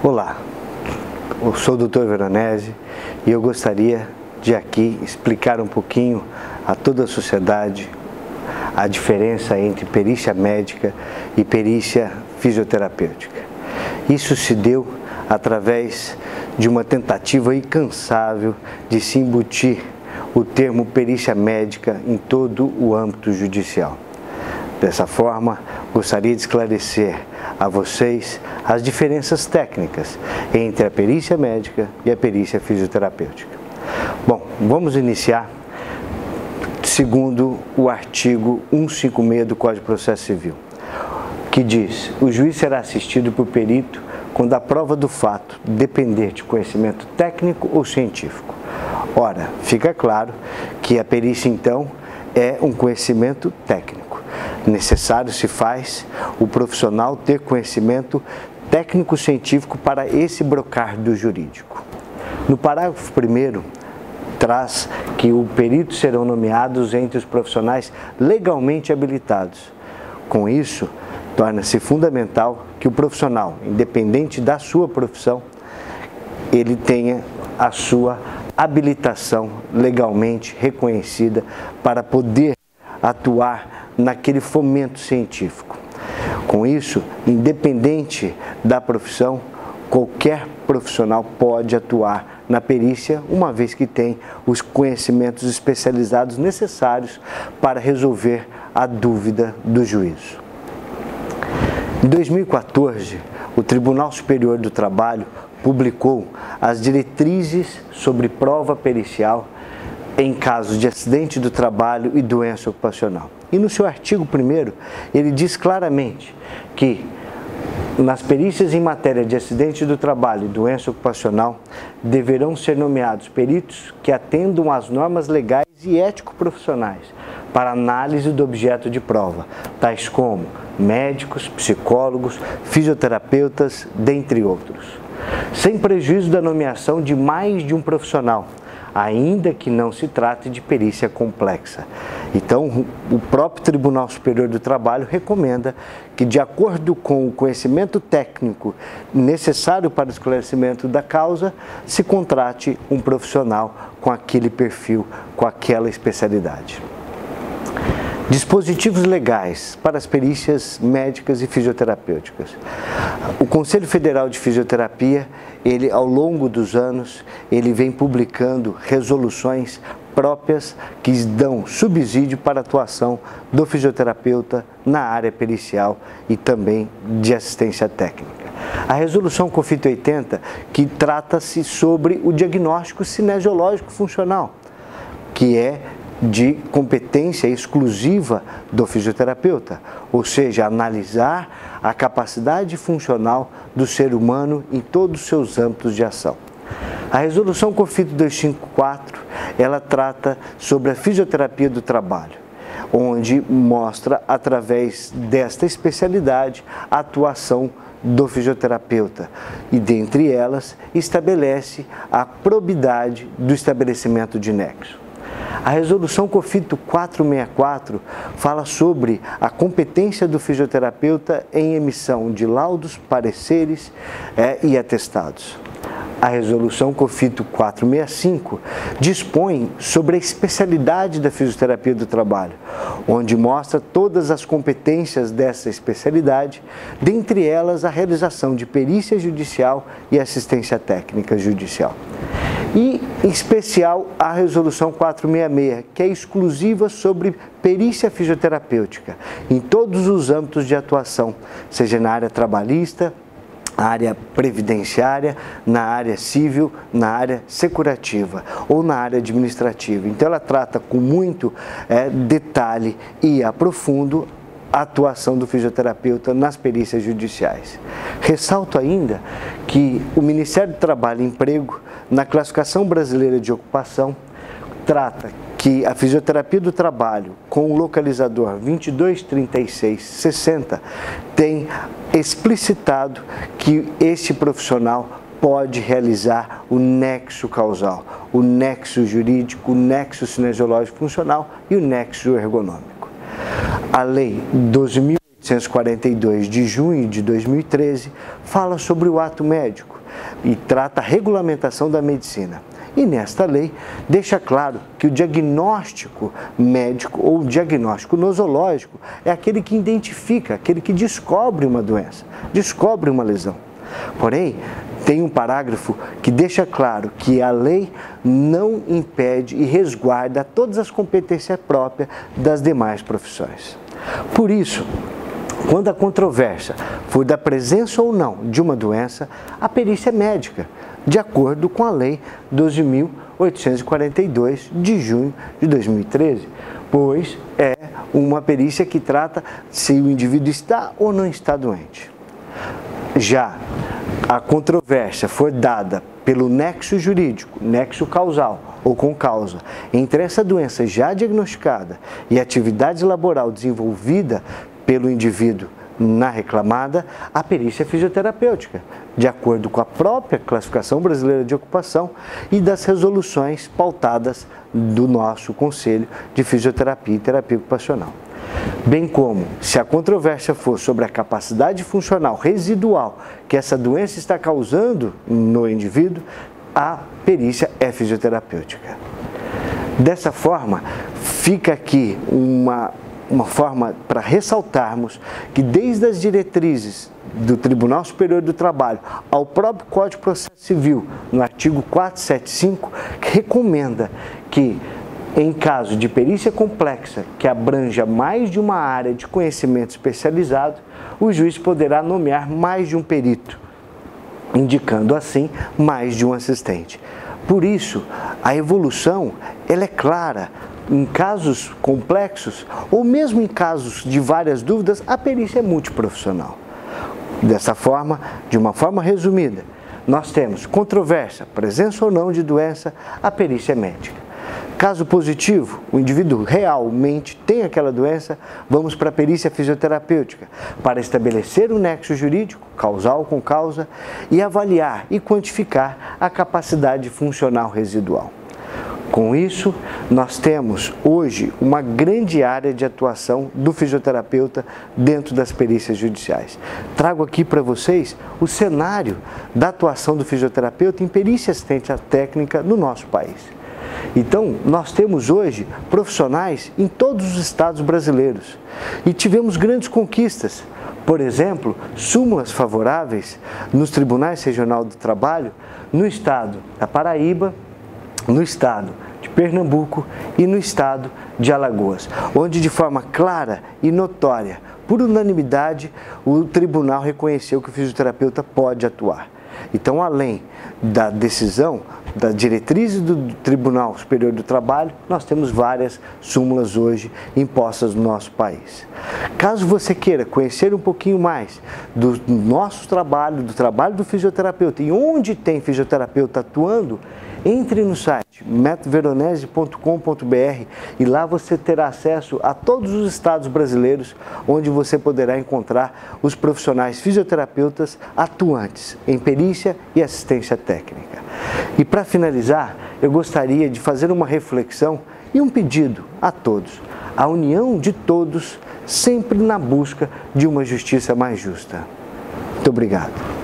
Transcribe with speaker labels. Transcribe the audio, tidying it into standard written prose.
Speaker 1: Olá, eu sou o Dr. Veronese e eu gostaria de aqui explicar um pouquinho a toda a sociedade a diferença entre perícia médica e perícia fisioterapêutica. Isso se deu através de uma tentativa incansável de se embutir o termo perícia médica em todo o âmbito judicial. Dessa forma, gostaria de esclarecer a vocês as diferenças técnicas entre a perícia médica e a perícia fisioterapêutica. Bom, vamos iniciar segundo o artigo 156 do Código de Processo Civil, que diz: o juiz será assistido por perito quando a prova do fato depender de conhecimento técnico ou científico. Ora, fica claro que a perícia, então, é um conhecimento técnico. Necessário se faz o profissional ter conhecimento técnico-científico para esse brocardo jurídico. No parágrafo 1º, traz que os peritos serão nomeados entre os profissionais legalmente habilitados. Com isso, torna-se fundamental que o profissional, independente da sua profissão, ele tenha a sua habilitação legalmente reconhecida para poder atuar naquele fomento científico. Com isso, independente da profissão, qualquer profissional pode atuar na perícia, uma vez que tem os conhecimentos especializados necessários para resolver a dúvida do juízo. Em 2014, o Tribunal Superior do Trabalho publicou as diretrizes sobre prova pericial em casos de acidente do trabalho e doença ocupacional. E no seu artigo 1º, ele diz claramente que nas perícias em matéria de acidente do trabalho e doença ocupacional, deverão ser nomeados peritos que atendam às normas legais e ético-profissionais para análise do objeto de prova, tais como médicos, psicólogos, fisioterapeutas, dentre outros, sem prejuízo da nomeação de mais de um profissional, ainda que não se trate de perícia complexa. Então, o próprio Tribunal Superior do Trabalho recomenda que, de acordo com o conhecimento técnico necessário para o esclarecimento da causa, se contrate um profissional com aquele perfil, com aquela especialidade. Dispositivos legais para as perícias médicas e fisioterapêuticas. O Conselho Federal de Fisioterapia, ele, ao longo dos anos, ele vem publicando resoluções próprias que dão subsídio para a atuação do fisioterapeuta na área pericial e também de assistência técnica. A resolução COFIT 80, que trata-se sobre o diagnóstico cinesiológico funcional, que é de competência exclusiva do fisioterapeuta, ou seja, analisar a capacidade funcional do ser humano em todos os seus âmbitos de ação. A resolução COFIT 254, ela trata sobre a fisioterapia do trabalho, onde mostra, através desta especialidade, a atuação do fisioterapeuta e, dentre elas, estabelece a probidade do estabelecimento de nexo. A resolução COFIT 464 fala sobre a competência do fisioterapeuta em emissão de laudos, pareceres e atestados. A resolução COFIT 465 dispõe sobre a especialidade da fisioterapia do trabalho, onde mostra todas as competências dessa especialidade, dentre elas a realização de perícia judicial e assistência técnica judicial. E, em especial, a resolução 466, que é exclusiva sobre perícia fisioterapêutica, em todos os âmbitos de atuação, seja na área trabalhista, na área previdenciária, na área civil, na área securativa ou na área administrativa. Então, ela trata com muito detalhe e aprofundo a atuação do fisioterapeuta nas perícias judiciais. Ressalto ainda que o Ministério do Trabalho e Emprego, na Classificação Brasileira de Ocupação, trata que a fisioterapia do trabalho com o localizador 223660 tem explicitado que este profissional pode realizar o nexo causal, o nexo jurídico, o nexo cinesiológico funcional e o nexo ergonômico. A Lei 12.842 de junho de 2013 fala sobre o ato médico, e trata a regulamentação da medicina. E nesta lei deixa claro que o diagnóstico médico ou o diagnóstico nosológico é aquele que identifica, aquele que descobre uma doença, descobre uma lesão. Porém, tem um parágrafo que deixa claro que a lei não impede e resguarda todas as competências próprias das demais profissões. Por isso, quando a controvérsia for da presença ou não de uma doença, a perícia é médica, de acordo com a Lei 12.842 de junho de 2013, pois é uma perícia que trata se o indivíduo está ou não está doente. Já a controvérsia for dada pelo nexo jurídico, nexo causal ou com causa, entre essa doença já diagnosticada e a atividade laboral desenvolvida pelo indivíduo na reclamada, a perícia fisioterapêutica, de acordo com a própria Classificação Brasileira de Ocupação e das resoluções pautadas do nosso Conselho de Fisioterapia e Terapia Ocupacional. Bem como, se a controvérsia for sobre a capacidade funcional residual que essa doença está causando no indivíduo, a perícia é fisioterapêutica. Dessa forma, fica aqui uma forma para ressaltarmos que desde as diretrizes do Tribunal Superior do Trabalho ao próprio Código de Processo Civil, no artigo 475, recomenda que em caso de perícia complexa que abranja mais de uma área de conhecimento especializado, o juiz poderá nomear mais de um perito, indicando assim mais de um assistente. Por isso, a evolução ela é clara. Em casos complexos, ou mesmo em casos de várias dúvidas, a perícia é multiprofissional. Dessa forma, de uma forma resumida, nós temos controvérsia, presença ou não de doença, a perícia é médica. Caso positivo, o indivíduo realmente tem aquela doença, vamos para a perícia fisioterapêutica, para estabelecer o nexo jurídico, causal com causa, e avaliar e quantificar a capacidade funcional residual. Com isso, nós temos hoje uma grande área de atuação do fisioterapeuta dentro das perícias judiciais. Trago aqui para vocês o cenário da atuação do fisioterapeuta em perícia assistência técnica no nosso país. Então, nós temos hoje profissionais em todos os estados brasileiros e tivemos grandes conquistas. Por exemplo, súmulas favoráveis nos tribunais regionais do trabalho no estado da Paraíba, no estado de Pernambuco e no estado de Alagoas, onde de forma clara e notória, por unanimidade, o tribunal reconheceu que o fisioterapeuta pode atuar. Então, além da decisão, da diretriz do Tribunal Superior do Trabalho, nós temos várias súmulas hoje impostas no nosso país. Caso você queira conhecer um pouquinho mais do nosso trabalho, do trabalho do fisioterapeuta e onde tem fisioterapeuta atuando, entre no site metoveronese.com.br e lá você terá acesso a todos os estados brasileiros onde você poderá encontrar os profissionais fisioterapeutas atuantes em perícia e assistência técnica. E para finalizar, eu gostaria de fazer uma reflexão e um pedido a todos. A união de todos sempre na busca de uma justiça mais justa. Muito obrigado.